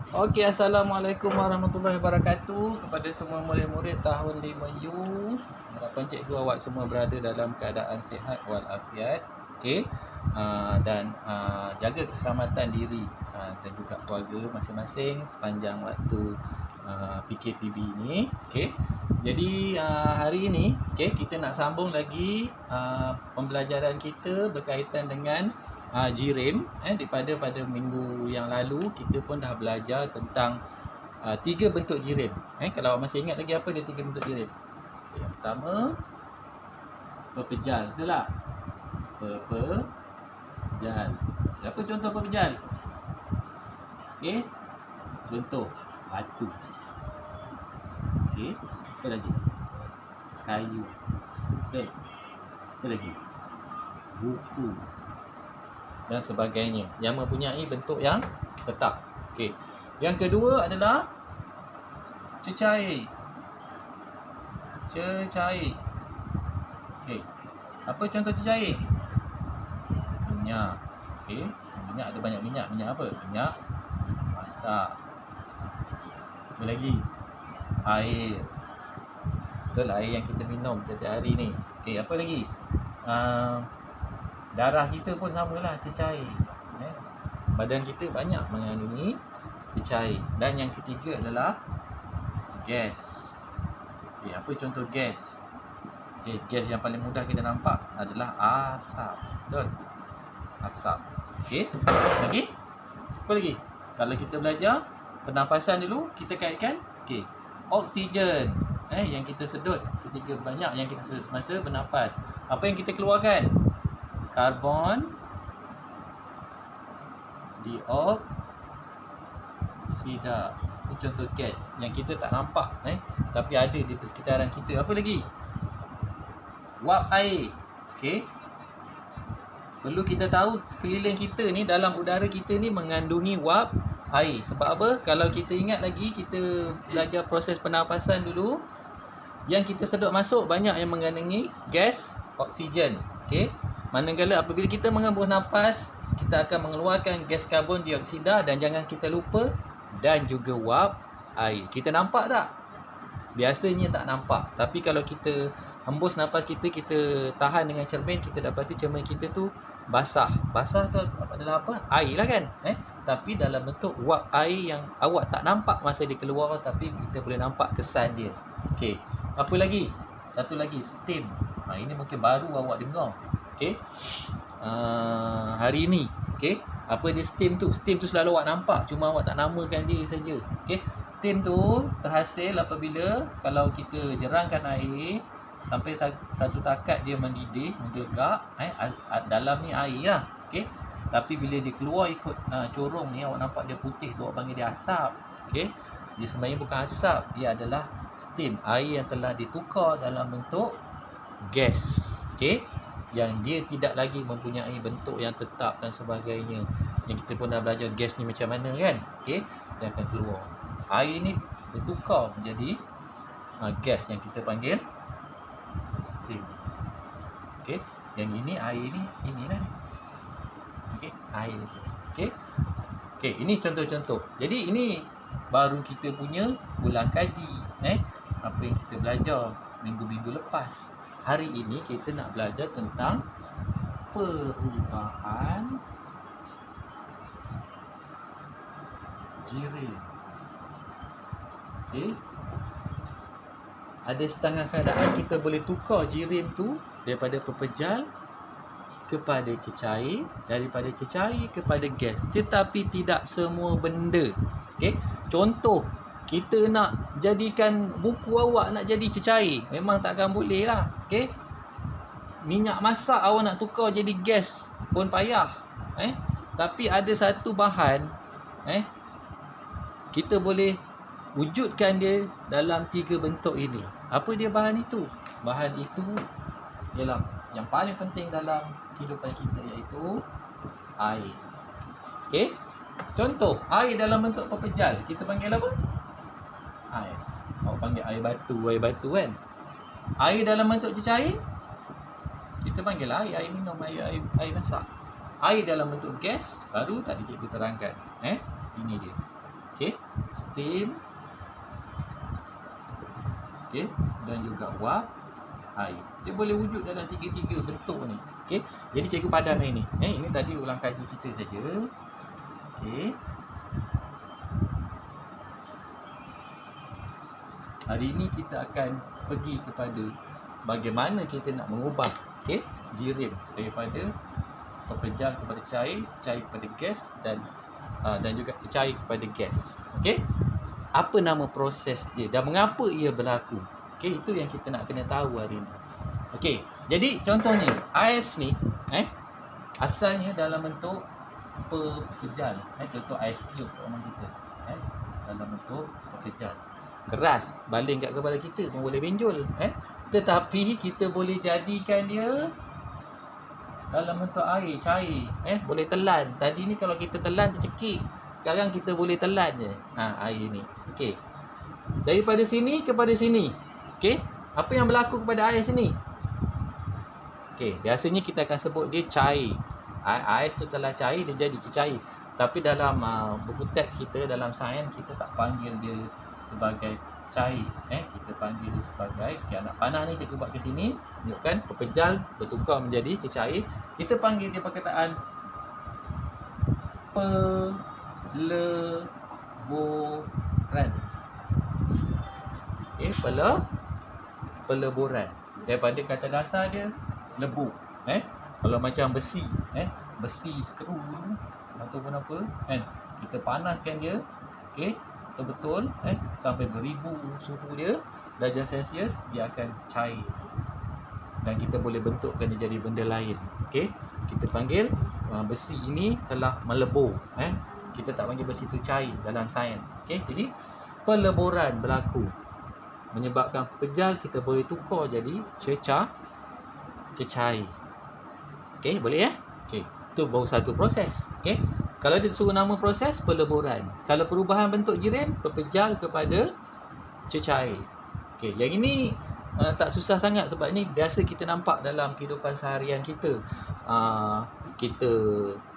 Okey, Assalamualaikum warahmatullahi wabarakatuh kepada semua murid-murid tahun 5U. Harapan cikgu awak semua berada dalam keadaan sihat walafiat. Okey. Jaga keselamatan diri dan juga keluarga masing-masing sepanjang waktu PKPB ni. Okey. Jadi hari ini kita nak sambung lagi pembelajaran kita berkaitan dengan JIRIM. Pada minggu yang lalu kita pun dah belajar tentang 3 bentuk JIRIM. Kalau awak masih ingat lagi apa dia 3 bentuk JIRIM? Yang pertama, pepejal, betul tak? Pepejal. Apa contoh pepejal? Okey. Contoh batu. Okey. Apa lagi? Kayu. Okey. Apa lagi? Buku dan sebagainya yang mempunyai bentuk yang tetap. Okey. Yang kedua adalah cecair. Cecair. Okey. Apa contoh cecair? Minyak. Okey. Minyak ada banyak minyak. Minyak apa? Minyak masak. Apa lagi? Air. Betul, air yang kita minum setiap hari ni. Okey, apa lagi? Darah kita pun samalah cecair. Badan kita banyak mengandungi cecair. Dan yang ketiga adalah gas. Okey, apa contoh gas? Okey, gas yang paling mudah kita nampak adalah asap. Betul? Asap. Okey. Lagi? Apa lagi? Kalau kita belajar pernafasan dulu, kita kaitkan okey. Oksigen yang kita sedut ketika banyak yang kita sedut masa bernafas. Apa yang kita keluarkan? Karbon dioksida. Ini contoh gas yang kita tak nampak tapi ada di persekitaran kita. Apa lagi? Wap air. Okey. Perlu kita tahu sekeliling kita ni, dalam udara kita ni mengandungi wap air. Sebab apa? Kalau kita ingat lagi, kita belajar proses pernafasan dulu. Yang kita sedut masuk banyak yang mengandungi gas oksigen. Okey. Manakala apabila kita menghembus nafas, kita akan mengeluarkan gas karbon dioksida dan jangan kita lupa dan juga wap air. Kita nampak tak? Biasanya tak nampak. Tapi kalau kita hembus nafas kita tahan dengan cermin, kita dapati cermin kita tu basah. Basah tu adalah apa? Air lah kan? Tapi dalam bentuk wap air yang awak tak nampak masa dia keluar, tapi kita boleh nampak kesan dia. Okey. Apa lagi? Satu lagi, steam. Ini mungkin baru awak dengar. Okey. Hari ini, okey. Apa dia steam tu? Steam tu selalu awak nampak, cuma awak tak namakan dia saja. Okey. Steam tu terhasil apabila kalau kita jerangkan air sampai satu takat dia mendidih, menggegak, dalam ni air lah. Okey. Tapi bila dia keluar ikut corong ni, awak nampak dia putih tu, awak panggil dia asap. Okey. Dia sebenarnya bukan asap, dia adalah steam, air yang telah ditukar dalam bentuk gas. Okey. Yang dia tidak lagi mempunyai bentuk yang tetap dan sebagainya. Yang kita pun dah belajar gas ni macam mana kan? Okey. Dia akan keluar. Air ni bertukar menjadi gas yang kita panggil steam. Okey. Yang ini air ni, inilah. Okey, air. Okey. Okey, ini contoh-contoh. Jadi ini baru kita punya ulang kaji. Apa yang kita belajar minggu-minggu lepas. Hari ini kita nak belajar tentang perubahan JIRIM. Okey. Ada setengah keadaan kita boleh tukar JIRIM tu daripada pepejal kepada cecair, daripada cecair kepada gas. Tetapi tidak semua benda. Okey. Contoh, kita nak jadikan buku awak nak jadi cecair, memang takkan boleh lah. Okey. Minyak masak awak nak tukar jadi gas pun payah. Tapi ada satu bahan kita boleh wujudkan dia dalam 3 bentuk ini. Apa dia bahan itu? Bahan itu ialah yang paling penting dalam kehidupan kita, iaitu air. Okey. Contoh, air dalam bentuk pepejal kita panggil apa? Ais. Awak panggil air batu kan? Air dalam bentuk cecair kita panggil air minum, air masak. Air dalam bentuk gas baru tadi cikgu terangkan. Ini dia. Okey, steam. Okey, dan juga wap air. Dia boleh wujud dalam tiga-tiga bentuk ni. Okey, jadi cikgu padam yang ni. Ini tadi ulang kaji kita saja. Okey. Hari ini kita akan pergi kepada bagaimana kita nak mengubah jirim daripada pepejal kepada cair, cair kepada gas dan juga cair kepada gas. Okey. Apa nama proses dia dan mengapa ia berlaku? Okey, itu yang kita nak kena tahu hari ini. Okey. Jadi contohnya ais ni asalnya dalam bentuk pepejal. Contoh ais cube orang kita. Dalam bentuk pepejal. Keras, baling kat kepala kita pun boleh benjol. Tetapi kita boleh jadikan dia dalam bentuk air, cair. Boleh telan. Tadi ni kalau kita telan tercekik. Sekarang kita boleh telan je. Air ni. Okey. Daripada sini kepada sini. Okey. Apa yang berlaku kepada air sini? Okey, biasanya kita akan sebut dia cair. Ais tu telah cair, dia jadi cair. Tapi dalam buku teks kita, dalam sains, kita tak panggil dia sebagai cair. Kita panggil dia sebagai anak panah ni cikgu buat ke sini, tunjukkan pepejal bertukar menjadi cair. Kita panggil dia perkataan peleburan. Okey, peleburan. Daripada kata dasar dia lebu. Kalau macam besi, besi skru ataupun apa, kita panaskan dia, okey, betul-betul sampai beribu suhu dia darjah Celsius, dia akan cair dan kita boleh bentukkan dia jadi benda lain. Okey, kita panggil besi ini telah melebur. Kita tak panggil besi itu cair dalam sains. Okey, jadi peleburan berlaku menyebabkan pepejal kita boleh tukar jadi cecair. Okey, boleh okey, tu baru satu proses. Okey, kalau dia suruh nama proses peleburan. Kalau perubahan bentuk jirim, pepejal kepada cecair. Okey, yang ini tak susah sangat sebab ni biasa kita nampak dalam kehidupan seharian kita. Kita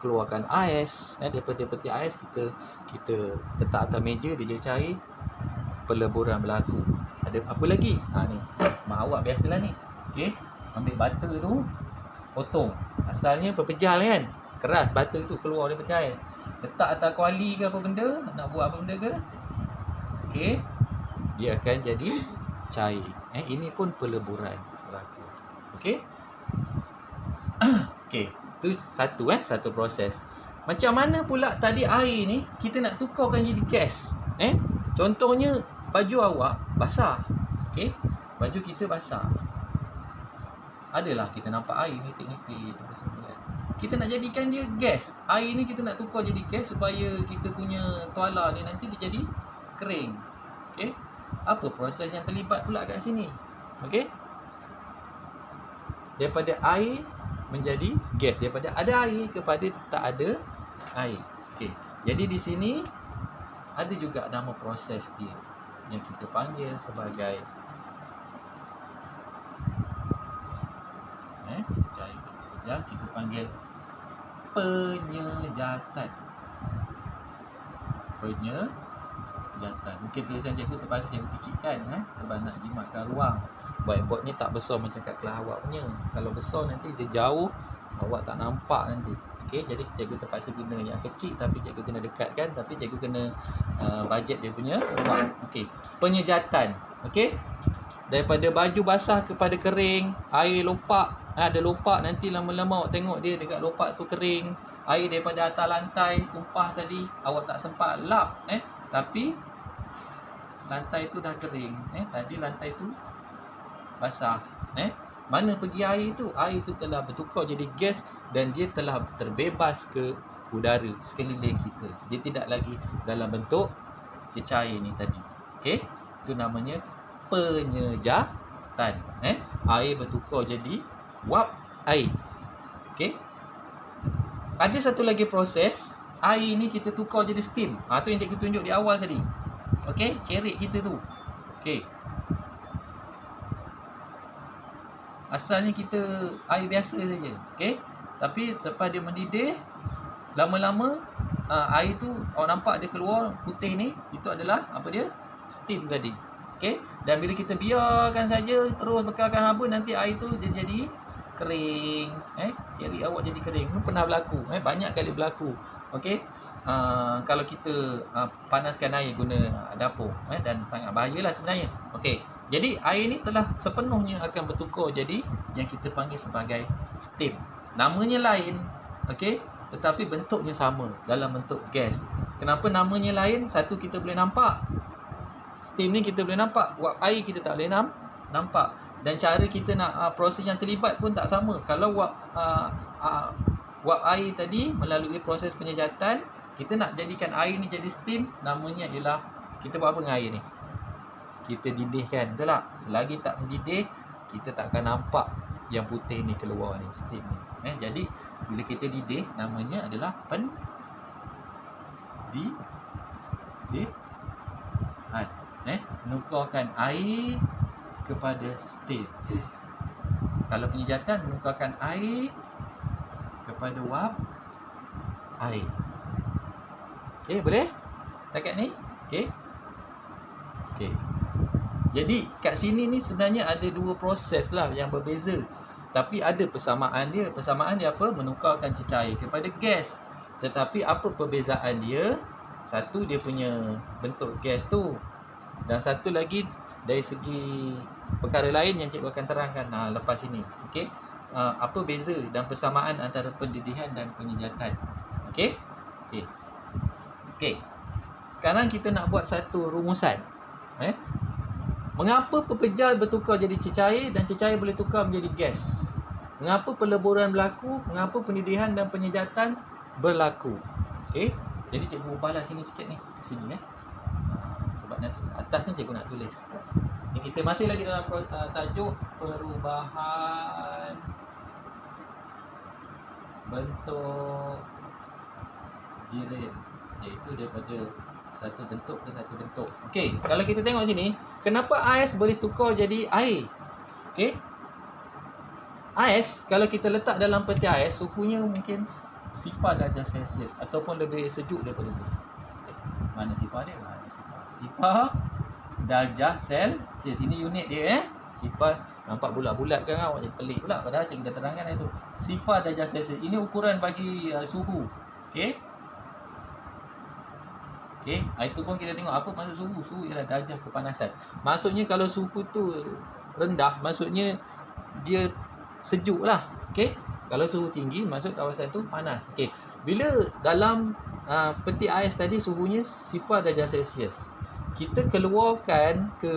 keluarkan ais, daripada peti ais kita letak atas meja, dia jadi cair, peleburan berlaku. Ada apa lagi? Ni mak awak biasalah ni. Okey, ambil butter tu, potong. Asalnya pepejal kan, keras, butter tu keluar daripada ais. Letak atas kuali ke apa benda, nak buat apa benda ke, okey, dia akan jadi cair. Ini pun peleburan berlaku. Okey. Okey, tu satu proses. Macam mana pula tadi air ni kita nak tukarkan jadi gas? Contohnya baju awak basah. Okey, baju kita basah. Adalah kita nampak air nitik-nitik apa semua. Kita nak jadikan dia gas. Air ni kita nak tukar jadi gas supaya kita punya tuala ni nanti dia jadi kering. Okey. Apa proses yang terlibat pula kat sini? Okey. Daripada air menjadi gas, daripada ada air kepada tak ada air. Okey. Jadi di sini ada juga nama proses dia yang kita panggil sebagai cair, kita panggil penyejatan. Mungkin tulisan cikgu terpaksa cikgu kecilkan sebab nak jimatkan ruang. Whiteboard ni tak besar macam kat kelas awak punya. Kalau besar nanti dia jauh, awak tak nampak nanti. Okey, jadi cikgu terpaksa guna yang kecil, tapi cikgu kena dekatkan, tapi cikgu kena bajet dia punya ruang. Okey, penyejatan. Okey, daripada baju basah kepada kering, air lopak. Ada lopak, nanti lama-lama awak tengok dia dekat lopak tu kering. Air daripada atas lantai tumpah tadi, awak tak sempat lap, tapi lantai tu dah kering. Tadi lantai tu basah. Mana pergi air tu? Air tu telah bertukar jadi gas dan dia telah terbebas ke udara sekeliling kita. Dia tidak lagi dalam bentuk cecair ni tadi. Okey, itu namanya penyejatan. Air bertukar jadi wap air. Okey. Ada satu lagi proses, air ni kita tukar jadi steam. Tu yang cikgu tunjuk di awal tadi. Okey, cerit kita tu. Okey. Asalnya kita air biasa saja. Okey. Tapi lepas dia mendidih, lama-lama air tu awak nampak dia keluar putih ni, itu adalah apa dia? Steam tadi. Okey, dan bila kita biarkan saja terus bekalkan haba, nanti air tu dia jadi kering. Cerik awak jadi kering. Ini pernah berlaku, banyak kali berlaku. Okey. Kalau kita panaskan air guna dapur, dan sangat bahayalah sebenarnya. Okey. Jadi air ni telah sepenuhnya akan bertukar jadi yang kita panggil sebagai steam. Namanya lain, okey, tetapi bentuknya sama dalam bentuk gas. Kenapa namanya lain? Satu, kita boleh nampak. Steam ni kita boleh nampak, wap air kita tak boleh nampak. Dan cara kita nak proses yang terlibat pun tak sama. Kalau wap air tadi melalui proses penyejatan, kita nak jadikan air ni jadi steam, namanya ialah kita buat apa dengan air ni? Kita didihkan, betul tak? Selagi tak mendidih, kita tak akan nampak yang putih ni keluar ni, steam ni. Jadi bila kita didih, namanya adalah menukarkan air kepada steam. Kalau penyejatan, menukarkan air kepada wap air. Okey, boleh? Setakat ni? Okey. Jadi kat sini ni sebenarnya ada dua proses lah yang berbeza, tapi ada persamaan dia. Persamaan dia apa? Menukarkan cecair kepada gas. Tetapi apa perbezaan dia? Satu, dia punya bentuk gas tu, dan satu lagi dari segi perkara lain yang cikgu akan terangkan lepas ini. Okey. Apa beza dan persamaan antara pendidihan dan penyejatan? Okey. Sekarang kita nak buat satu rumusan. Mengapa pepejal bertukar jadi cecair dan cecair boleh tukar menjadi gas? Mengapa peleburan berlaku? Mengapa pendidihan dan penyejatan berlaku? Okey. Jadi cikgu ubahlah sini sikit ni. Sini sebab nanti atas ni cikgu nak tulis. Ni kita masih lagi dalam tajuk perubahan bentuk jirim, iaitu daripada satu bentuk ke satu bentuk. Okey, kalau kita tengok sini, kenapa ais boleh tukar jadi air? Okey. Ais kalau kita letak dalam peti ais, suhunya mungkin 0 darjah Celsius ataupun lebih sejuk daripada itu. Mana sifar dia? Sifar darjah Celsius. Ini unit dia Sifar, nampak bulat-bulat kan, awak jadi pelik pula, padahal cikgu dah terangkan itu. Sifar darjah Celsius. Ini ukuran bagi suhu. Okey. Itu pun kita tengok apa maksud suhu. Suhu ialah darjah kepanasan. Maksudnya kalau suhu tu rendah, maksudnya dia sejuk lah. Okey. Kalau suhu tinggi, maksud kawasan tu panas. Okey. Bila dalam peti ais tadi suhunya 0 darjah Celsius, kita keluarkan ke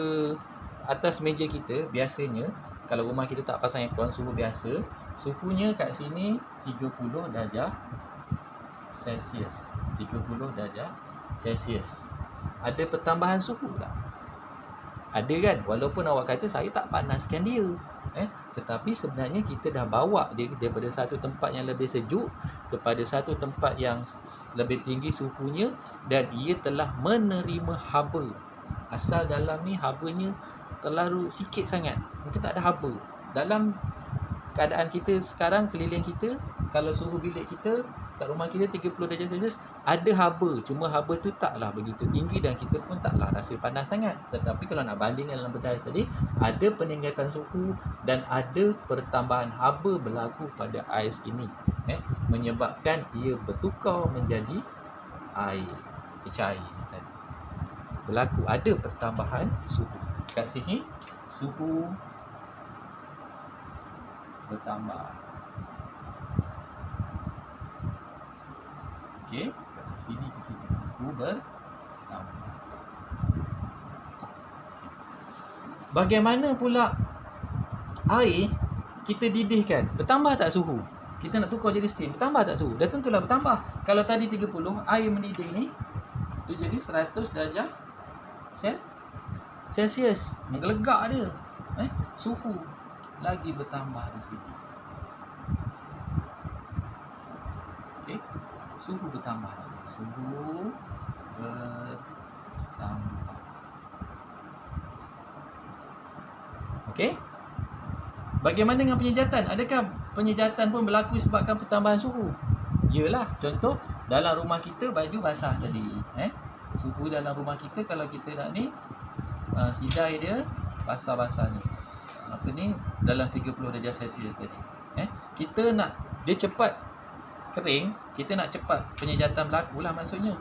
atas meja kita, biasanya kalau rumah kita tak pasang aircon, suhu biasa, suhunya kat sini 30 darjah Celsius. 30 darjah Celsius. Ada pertambahan suhu tak? Ada kan? Walaupun awak kata saya tak panaskan dia, tetapi sebenarnya kita dah bawa dia daripada satu tempat yang lebih sejuk kepada satu tempat yang lebih tinggi suhunya, dan ia telah menerima haba. Asal dalam ni habanya terlalu sikit sangat, mungkin tak ada haba. Dalam keadaan kita sekarang, keliling kita, kalau suhu bilik kita kat rumah kita 30 darjah Celsius, ada haba, cuma haba tu taklah begitu tinggi dan kita pun taklah rasa panas sangat. Tetapi kalau nak bandingkan dalam peti ais tadi, ada peningkatan suhu dan ada pertambahan haba berlaku pada ais ini, menyebabkan ia bertukar menjadi air, cecair tadi. Berlaku ada pertambahan suhu. Kat sini suhu bertambah. Okey, dari sini ke sini suhu bertambah. Bagaimana pula air kita didihkan? Bertambah tak suhu? Kita nak tukar jadi steam, bertambah tak suhu? Dah tentulah bertambah. Kalau tadi 30, air mendidih ni dia jadi 100 darjah Celsius. Menggelegak dia. Suhu lagi bertambah di sini. Okey. Suhu bertambah lagi. Suhu bertambah. Okey. Bagaimana dengan penyejatan? Adakah penyejatan pun berlaku sebabkan pertambahan suhu? Yalah. Contoh, dalam rumah kita baju basah tadi. Suhu dalam rumah kita kalau kita nak ni, sidai dia basah-basah ni. Apa ni, dalam 30 darjah Celsius tadi. Kita nak dia cepat kering, kita nak cepat penyejatan berlaku lah maksudnya.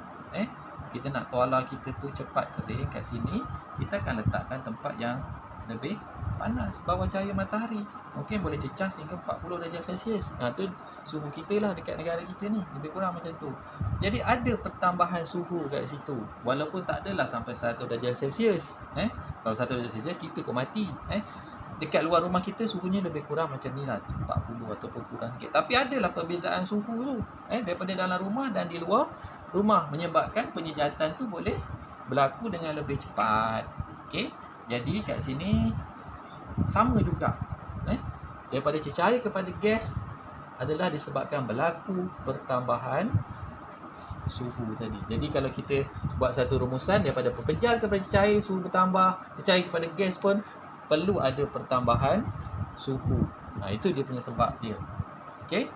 Kita nak tuala kita tu cepat kering kat sini, kita akan letakkan tempat yang lebih panas, bawah cahaya matahari. Mungkin boleh cecah sehingga 40 darjah Celsius. Tu suhu kita lah dekat negara kita ni, lebih kurang macam tu. Jadi ada pertambahan suhu kat situ, walaupun tak adalah sampai 100 darjah Celsius. Kalau 100 darjah Celsius kita pun mati. Dekat luar rumah kita suhunya lebih kurang macam ni lah, 40 ataupun kurang sikit. Tapi adalah perbezaan suhu tu daripada dalam rumah dan di luar rumah, menyebabkan penyejatan tu boleh berlaku dengan lebih cepat. Okey, jadi kat sini sama juga. Daripada cecair kepada gas adalah disebabkan berlaku pertambahan suhu tadi. Jadi kalau kita buat satu rumusan, daripada pepejar kepada cecair suhu bertambah, cecair kepada gas pun perlu ada pertambahan suhu. Itu dia punya sebab dia. Okey.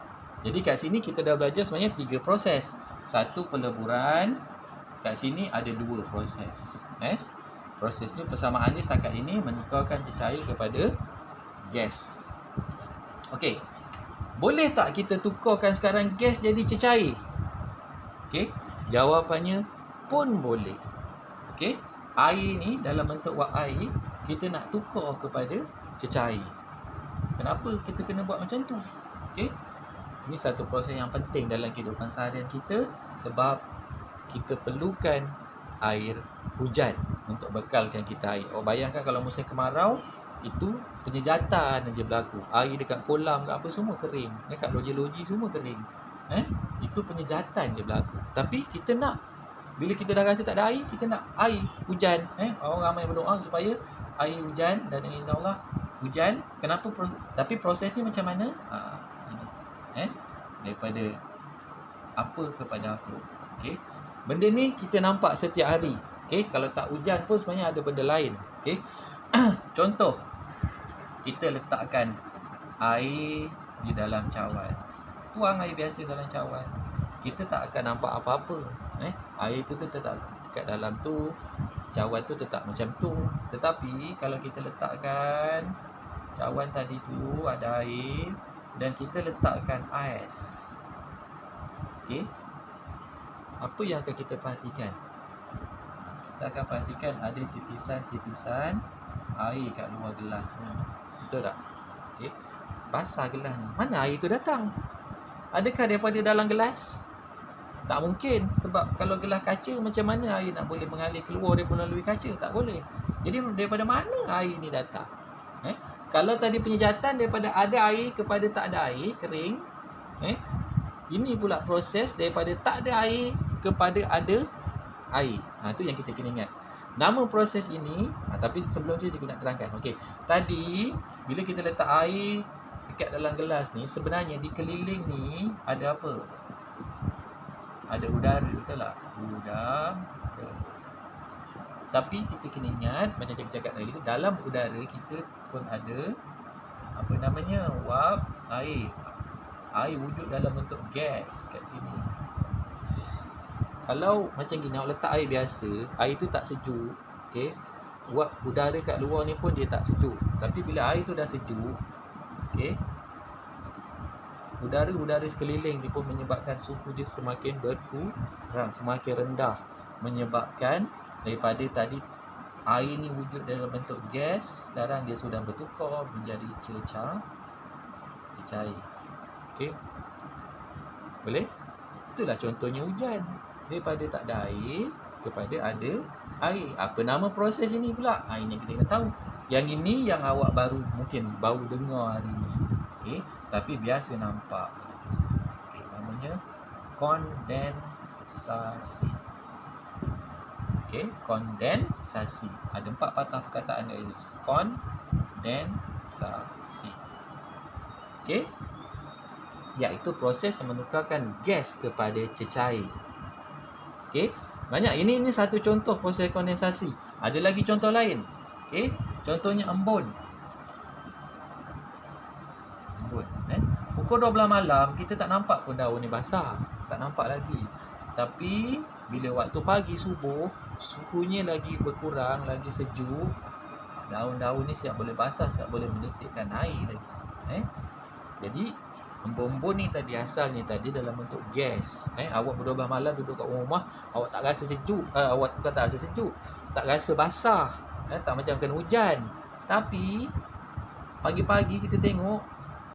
Jadi kat sini kita dah belajar sebenarnya 3 proses. Satu peleburan. Kat sini ada 2 proses. Proses ni persamaan dia setakat ini menukarkan cecair kepada gas. Okey. Boleh tak kita tukarkan sekarang gas jadi cecair? Okey. Jawapannya pun boleh. Okey. Air ni dalam bentuk wap air, kita nak tukar kepada cecair. Kenapa kita kena buat macam tu? Okey. Ini satu proses yang penting dalam kehidupan seharian kita, sebab kita perlukan air hujan untuk bekalkan kita air. Bayangkan kalau musim kemarau, itu penyejatan yang dia berlaku. Air dekat kolam ke apa semua kering. Dekat loji-loji semua kering. Itu penyejatan dia berlaku. Tapi kita nak, bila kita dah rasa tak ada air, kita nak air hujan. Orang ramai berdoa supaya air hujan, dan insyaAllah hujan. Kenapa? Tapi proses ni macam mana? Daripada apa kepada apa. Okey. Benda ni kita nampak setiap hari. Okey, kalau tak hujan pun sebenarnya ada benda lain. Okey. Contoh, kita letakkan air di dalam cawan. Tuang air biasa dalam cawan. Kita tak akan nampak apa-apa. Air tu tetap dekat dalam tu, cawan tu tetap macam tu. Tetapi kalau kita letakkan cawan tadi tu ada air dan kita letakkan ais. Okey. Apa yang akan kita perhatikan? Kita akan perhatikan ada titisan-titisan air kat luar gelas ni. Betul tak? Okey. Basah gelas ni. Mana air tu datang? Adakah daripada dalam gelas? Tak mungkin. Sebab kalau gelas kaca, macam mana air nak boleh mengalir keluar daripada melalui kaca? Tak boleh. Jadi daripada mana air ni datang? Kalau tadi penyejatan daripada ada air kepada tak ada air, kering. Ini pula proses daripada tak ada air kepada ada air. Itu yang kita kena ingat. Nama proses ini, tapi sebelum tu juga nak terangkan. Okey. Tadi bila kita letak air dekat dalam gelas ni, sebenarnya di keliling ni ada apa? Ada udara, betul tak? Udara. Tapi kita kena ingat, macam kita cakap tadi, dalam udara kita pun ada apa namanya, wap air. Air wujud dalam bentuk gas kat sini. Kalau macam gini, nak letak air biasa, air tu tak sejuk. Okey. Wap udara kat luar ni pun dia tak sejuk. Tapi bila air tu dah sejuk, okey, udara sekeliling dia pun menyebabkan suhu dia semakin berkurang, semakin rendah, menyebabkan daripada tadi air ni wujud dalam bentuk gas, sekarang dia sudah bertukar menjadi cecair. Okey. Boleh? Itulah contohnya hujan. Daripada tak ada air kepada ada air. Apa nama proses ini pula? Ini kita kena tahu. Yang ini yang awak mungkin baru dengar hari ni. Okey, tapi biasa nampak. Okey, namanya kondensasi. Okey, kondensasi. Ada 4 patah perkataan kat itu. Kondensasi. Okey. Iaitu proses menukarkan gas kepada cecair. Okey. Banyak. Ini satu contoh proses kondensasi. Ada lagi contoh lain. Okey. Contohnya embun. Pukul 12 malam kita tak nampak pun daun ni basah. tak nampak lagi. Tapi bila waktu pagi subuh, suhunya lagi berkurang, lagi sejuk, daun-daun ni siap boleh basah, siap boleh menitikkan air lagi. Jadi embun-embun ni tadi asalnya tadi dalam bentuk gas. Awak ber-12 malam duduk kat rumah, awak tak rasa sejuk. Awak bukan tak rasa sejuk, tak rasa basah. Tak macam kena hujan. Tapi pagi-pagi kita tengok